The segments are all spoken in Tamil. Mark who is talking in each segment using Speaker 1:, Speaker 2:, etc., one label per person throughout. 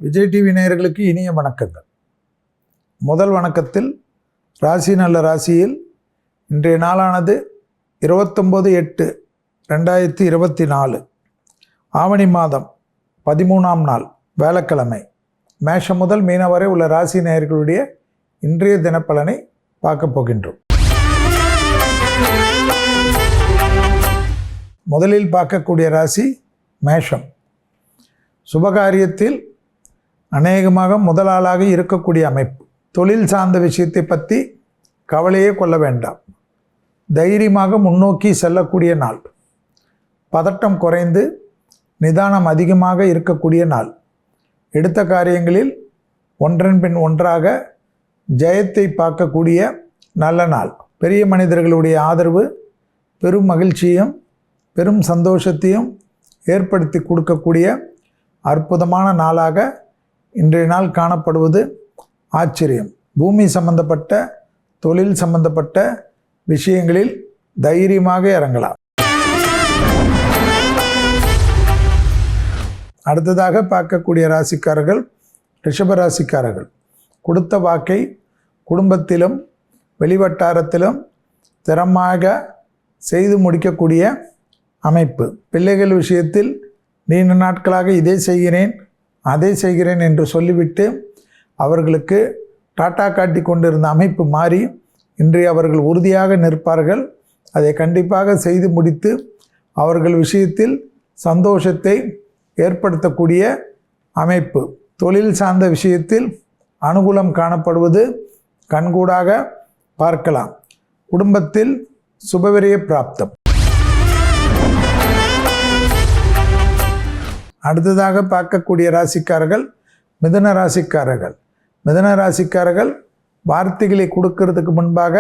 Speaker 1: விஜய் டிவி நேயர்களுக்கு இனிய வணக்கங்கள். முதல் வணக்கத்தில் ராசி நல்ல ராசியில் இன்றைய நாளானது 29/8/2024 ஆவணி மாதம் 13ஆம் நாள் வேளக்கிழமை. மேஷம் முதல் மீனம் வரை உள்ள ராசி நேயர்களுடைய இன்றைய தினப்பலனை பார்க்க போகின்றோம். முதலில் பார்க்கக்கூடிய ராசி மேஷம். சுபகாரியத்தில் அநேகமாக முதல் ஆளாக இருக்கக்கூடிய அமைப்பு. தொழில் சார்ந்த விஷயத்தை பற்றி கவலையே கொள்ள வேண்டாம். தைரியமாக முன்னோக்கி செல்லக்கூடிய நாள். பதட்டம் குறைந்து நிதானம் அதிகமாக இருக்கக்கூடிய நாள். எடுத்த காரியங்களில் ஒன்றன் பின் ஒன்றாக ஜெயத்தை பார்க்கக்கூடிய நல்ல நாள். பெரிய மனிதர்களுடைய ஆதரவு பெரும் மகிழ்ச்சியும் பெரும் சந்தோஷத்தையும் ஏற்படுத்தி கொடுக்கக்கூடிய அற்புதமான நாளாக இன்றைய நாள் காணப்படுவது ஆச்சரியம். பூமி சம்பந்தப்பட்ட தொழில் சம்பந்தப்பட்ட விஷயங்களில் தைரியமாக இறங்கலாம். அடுத்ததாக பார்க்கக்கூடிய ராசிக்காரர்கள் ரிஷப ராசிக்காரர்கள். கொடுத்த வாக்கை குடும்பத்திலும் வெளிவட்டாரத்திலும் திறமாக செய்து முடிக்கக்கூடிய அமைப்பு. பிள்ளைகள் விஷயத்தில் நீண்ட நாட்களாக இதை செய்கிறேன் அதை செய்கிறேன் என்று சொல்லிவிட்டு அவர்களுக்கு டாட்டா காட்டி கொண்டிருந்த அமைப்பு மாறி இன்றைய அவர்கள் உறுதியாக நிற்பார்கள். அதை கண்டிப்பாக செய்து முடித்து அவர்கள் விஷயத்தில் சந்தோஷத்தை ஏற்படுத்தக்கூடிய அமைப்பு. தொழில் சார்ந்த விஷயத்தில் அனுகூலம் காணப்படுவது கண்கூடாக பார்க்கலாம். குடும்பத்தில் சுபவிரய பிராப்தம். அடுத்ததாக பார்க்கக்கூடிய ராசிக்காரர்கள் மிதுன ராசிக்காரர்கள். மிதுன ராசிக்காரர்கள் வார்த்தைகளை கொடுக்கறதுக்கு முன்பாக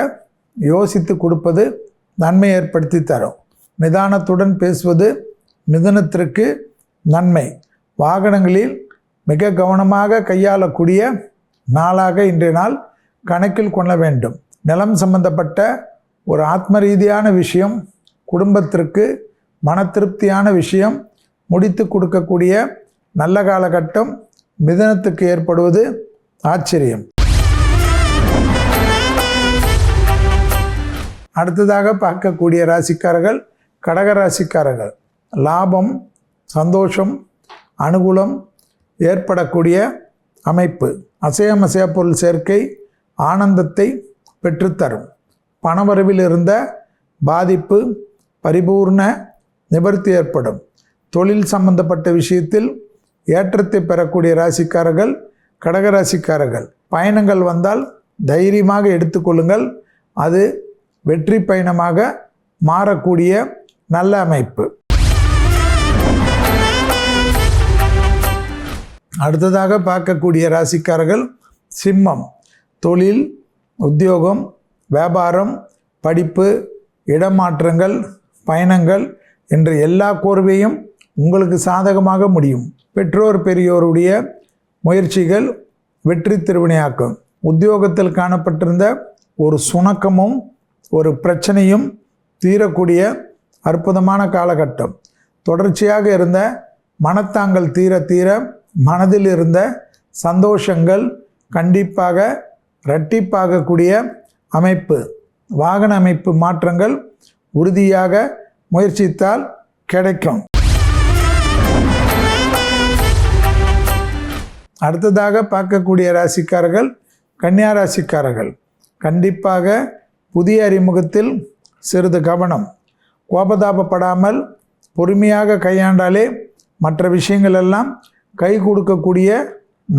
Speaker 1: யோசித்து கொடுப்பது நன்மை ஏற்படுத்தி தரும். நிதானத்துடன் பேசுவது மிதுனத்திற்கு நன்மை. வாகனங்களில் மிக கவனமாக கையாளக்கூடிய நாளாக இன்றைய நாள் கணக்கில் கொள்ள வேண்டும். நிலம் சம்பந்தப்பட்ட ஒரு ஆத்ம ரீதியான விஷயம், குடும்பத்திற்கு மன திருப்தியான விஷயம் முடித்து கொடுக்கக்கூடிய நல்ல காலகட்டம் மிதுனத்துக்கு ஏற்படுவது ஆச்சரியம். அடுத்ததாக பார்க்கக்கூடிய ராசிக்காரர்கள் கடக ராசிக்காரர்கள். லாபம் சந்தோஷம் அனுகூலம் ஏற்படக்கூடிய அமைப்பு. அசையமசைய பொருள் சேர்க்கை ஆனந்தத்தை பெற்றுத்தரும். பணவரவில் இருந்த பாதிப்பு பரிபூர்ண நிவர்த்தி ஏற்படும். தொழில் சம்பந்தப்பட்ட விஷயத்தில் ஏற்றத்தை பெறக்கூடிய ராசிக்காரர்கள் கடகராசிக்காரர்கள். பயணங்கள் வந்தால் தைரியமாக எடுத்துக்கொள்ளுங்கள். அது வெற்றி பயணமாக மாறக்கூடிய நல்ல அமைப்பு. அடுத்ததாக பார்க்கக்கூடிய ராசிக்காரர்கள் சிம்மம். தொழில் உத்தியோகம் வியாபாரம் படிப்பு இடமாற்றங்கள் பயணங்கள் என்ற எல்லா கோர்வையும் உங்களுக்கு சாதகமாக முடியும். பெற்றோர் பெரியோருடைய முயற்சிகள் வெற்றி திருவினையாக்கும். உத்தியோகத்தில் காணப்பட்டிருந்த ஒரு சுணக்கமும் ஒரு பிரச்சனையும் தீரக்கூடிய அற்புதமான காலகட்டம். தொடர்ச்சியாக இருந்த மனத்தாங்கள் தீர தீர மனதில் இருந்த சந்தோஷங்கள் கண்டிப்பாக இரட்டிப்பாகக்கூடிய அமைப்பு. வாகன அமைப்பு மாற்றங்கள் உறுதியாக முயற்சித்தால் கிடைக்கும். அடுத்ததாக பார்க்கக்கூடிய ராசிக்காரர்கள் கன்னியா ராசிக்காரர்கள். கண்டிப்பாக புதிய அறிமுகத்தில் சிறிது கவனம். கோபதாபப்படாமல் பொறுமையாக கையாண்டாலே மற்ற விஷயங்கள் எல்லாம் கை கொடுக்கக்கூடிய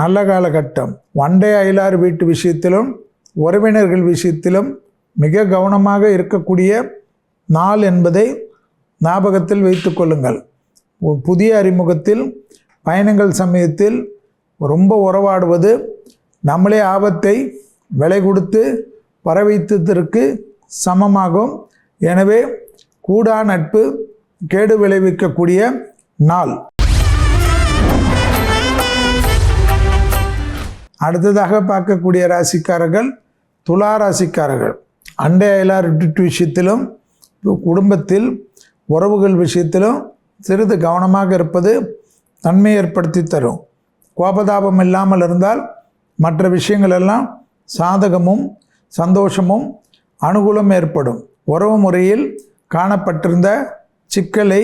Speaker 1: நல்ல காலகட்டம். வண்டை அயலார் வீட்டு விஷயத்திலும் உறவினர்கள் விஷயத்திலும் மிக கவனமாக இருக்கக்கூடிய நாள் என்பதை ஞாபகத்தில் வைத்து கொள்ளுங்கள். புதிய அறிமுகத்தில் பயணங்கள் சமயத்தில் ரொம்ப உறவாடுவது நம்மளே ஆபத்தை விலை கொடுத்து வரவைத்ததற்கு சமமாகும். எனவே கூடா நட்பு கேடு விளைவிக்கக்கூடிய நாள். அடுத்ததாக பார்க்கக்கூடிய ராசிக்காரர்கள் துலா ராசிக்காரர்கள். அண்டை அயலார் விஷயத்திலும் குடும்பத்தில் உறவுகள் விஷயத்திலும் சிறிது கவனமாக இருப்பது நன்மை ஏற்படுத்தி தரும். கோபதாபம் இல்லாமல் இருந்தால் மற்ற விஷயங்கள் எல்லாம் சாதகமும் சந்தோஷமும் அனுகூலம் ஏற்படும். உறவு முறையில் காணப்பட்டிருந்த சிக்கலை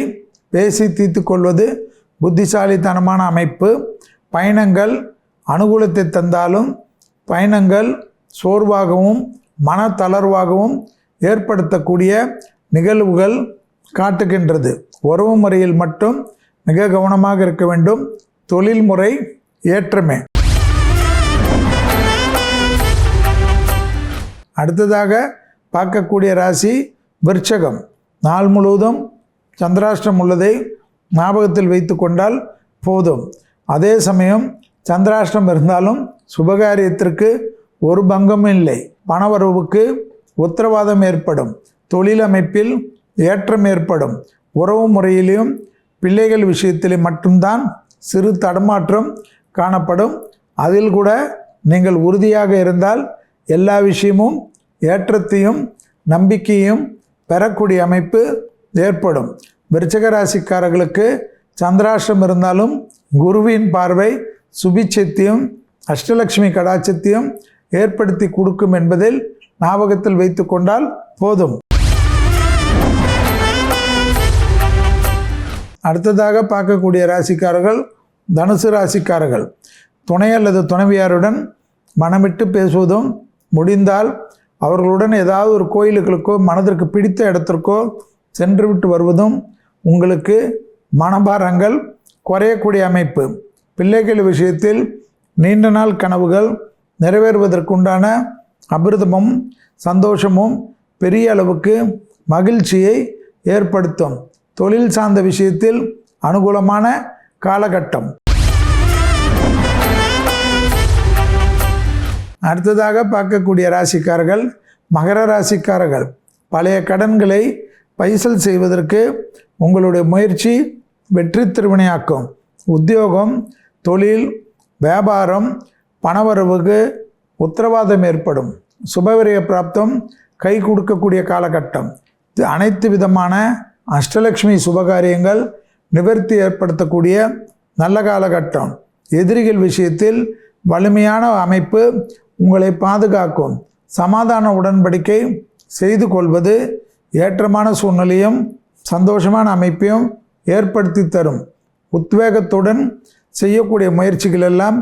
Speaker 1: பேசி தீர்த்து கொள்வது புத்திசாலித்தனமான அமைப்பு. பயணங்கள் அனுகூலத்தை தந்தாலும் பயணங்கள் சோர்வாகவும் மனத்தளர்வாகவும் ஏற்படுத்தக்கூடிய நிகழ்வுகள் காட்டுகின்றது. உறவு முறையில் மட்டும் மிக கவனமாக இருக்க வேண்டும். தொழில்முறை ஏற்றமே. அடுத்ததாக பார்க்கக்கூடிய ராசி விருச்சகம். நாள் முழுவதும் சந்திராஷ்டிரம் உள்ளதை ஞாபகத்தில் வைத்து கொண்டால் போதும். அதே சமயம் சந்திராஷ்டிரம் இருந்தாலும் சுபகாரியத்திற்கு ஒரு பங்கமும் இல்லை. பணவரவுக்கு உத்தரவாதம் ஏற்படும். தொழில் அமைப்பில் ஏற்றம் ஏற்படும். உறவு முறையிலும் பிள்ளைகள் விஷயத்திலே மட்டும்தான் சிறு தடுமாற்றம் காணப்படும். அதில் கூட நீங்கள் உறுதியாக இருந்தால் எல்லா விஷயமும் ஏற்றத்தையும் நம்பிக்கையும் பெறக்கூடிய அமைப்பு ஏற்படும். விருச்சிக ராசிக்காரர்களுக்கு சந்திராஷ்டிரம் இருந்தாலும் குருவின் பார்வை சுபிட்சத்தையும் அஷ்டலட்சுமி கடாட்சத்தையும் ஏற்படுத்தி கொடுக்கும் என்பதில் ஞாபகத்தில் வைத்து கொண்டால் போதும். அடுத்ததாக பார்க்கக்கூடிய ராசிக்காரர்கள் தனுசு ராசிக்காரர்கள். துணை அல்லது துணைவியாருடன் மனமிட்டு பேசுவதும், முடிந்தால் அவர்களுடன் ஏதாவது ஒரு கோயிலுகளுக்கோ மனதிற்கு பிடித்த இடத்திற்கோ சென்று விட்டு வருவதும் உங்களுக்கு மனபாரங்கள் குறையக்கூடிய அமைப்பு. பிள்ளைகள் விஷயத்தில் நீண்ட நாள் கனவுகள் நிறைவேறுவதற்குண்டான அபிர்தமும் சந்தோஷமும் பெரிய அளவுக்கு மகிழ்ச்சியை ஏற்படுத்தும். தொழில் சார்ந்த விஷயத்தில் அனுகூலமான காலகட்டம். அடுத்ததாக பார்க்கக்கூடிய ராசிக்காரர்கள் மகர ராசிக்காரர்கள். பழைய கடன்களை பைசல் செய்வதற்கு உங்களுடைய முயற்சி வெற்றி திருவினையாக்கும். உத்தியோகம், தொழில், வியாபாரம், பணவரவுக்கு உத்தரவாதம் ஏற்படும். சுபவிரய பிராப்தம் கை கொடுக்கக்கூடிய காலகட்டம். அனைத்து விதமான அஷ்டலட்சுமி சுபகாரியங்கள் நிவர்த்தி ஏற்படுத்தக்கூடிய நல்ல காலகட்டம். எதிரிகள் விஷயத்தில் வலிமையான அமைப்பு உங்களை பாதுகாக்கும். சமாதான உடன்படிக்கை செய்து கொள்வது ஏற்றமான சூழ்நிலையும் சந்தோஷமான அமைப்பையும் ஏற்படுத்தி தரும். உத்வேகத்துடன் செய்யக்கூடிய முயற்சிகள் எல்லாம்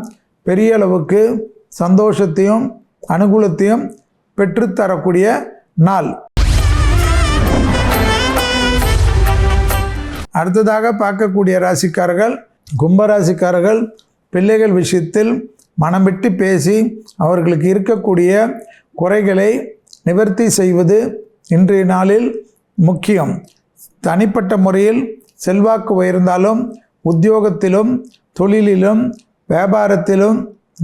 Speaker 1: பெரிய அளவுக்கு சந்தோஷத்தையும் அனுகூலத்தையும் பெற்றுத்தரக்கூடிய நாள். அடுத்ததாக பார்க்கக்கூடிய ராசிக்காரர்கள் கும்பராசிக்காரர்கள். பிள்ளைகள் விஷயத்தில் மனம் விட்டு பேசி அவர்களுக்கு இருக்கக்கூடிய குறைகளை நிவர்த்தி செய்வது இன்றைய நாளில் முக்கியம். தனிப்பட்ட முறையில் செல்வாக்கு உயர்ந்தாலும் உத்தியோகத்திலும் தொழிலிலும் வியாபாரத்திலும்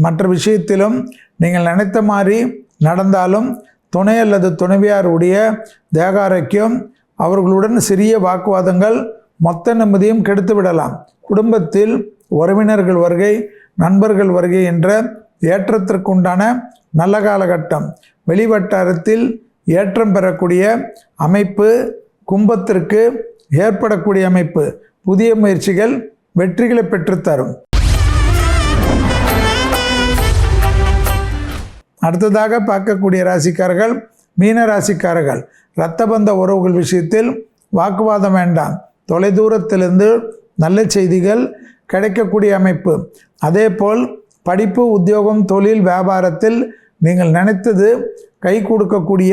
Speaker 1: மற்ற விஷயத்திலும் நீங்கள் நினைத்த மாதிரி நடந்தாலும் துணை அல்லது துணைவியாருடைய தேகாரோக்கியம், அவர்களுடன் சிறிய வாக்குவாதங்கள் மொத்த நிம்மதியும் கெடுத்து விடலாம். குடும்பத்தில் உறவினர்கள் வருகை, நண்பர்கள் வருகை என்ற ஏற்றத்திற்குண்டான நல்ல காலகட்டம். வெளிவட்டாரத்தில் ஏற்றம் பெறக்கூடிய அமைப்பு கும்பத்திற்கு ஏற்படக்கூடிய அமைப்பு. புதிய முயற்சிகள் வெற்றிகளை பெற்றுத்தரும். அடுத்ததாக பார்க்கக்கூடிய ராசிக்காரர்கள் மீன ராசிக்காரர்கள். இரத்தபந்த உறவுகள் விஷயத்தில் வாக்குவாதம் வேண்டாம். தொலைதூரத்திலிருந்து நல்ல செய்திகள் கிடைக்கக்கூடிய அமைப்பு. அதேபோல் படிப்பு, உத்தியோகம், தொழில், வியாபாரத்தில் நீங்கள் நினைத்தது கை கொடுக்கக்கூடிய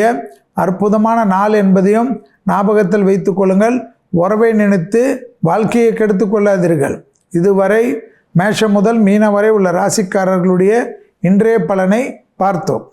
Speaker 1: அற்புதமான நாள் என்பதையும் ஞாபகத்தில் வைத்து கொள்ளுங்கள். உறவை நினைத்து வாழ்க்கையை கெடுத்து கொள்ளாதீர்கள். இதுவரை மேஷம் முதல் மீனம் வரை உள்ள ராசிக்காரர்களுடைய இன்றைய பலனை பார்த்தோம்.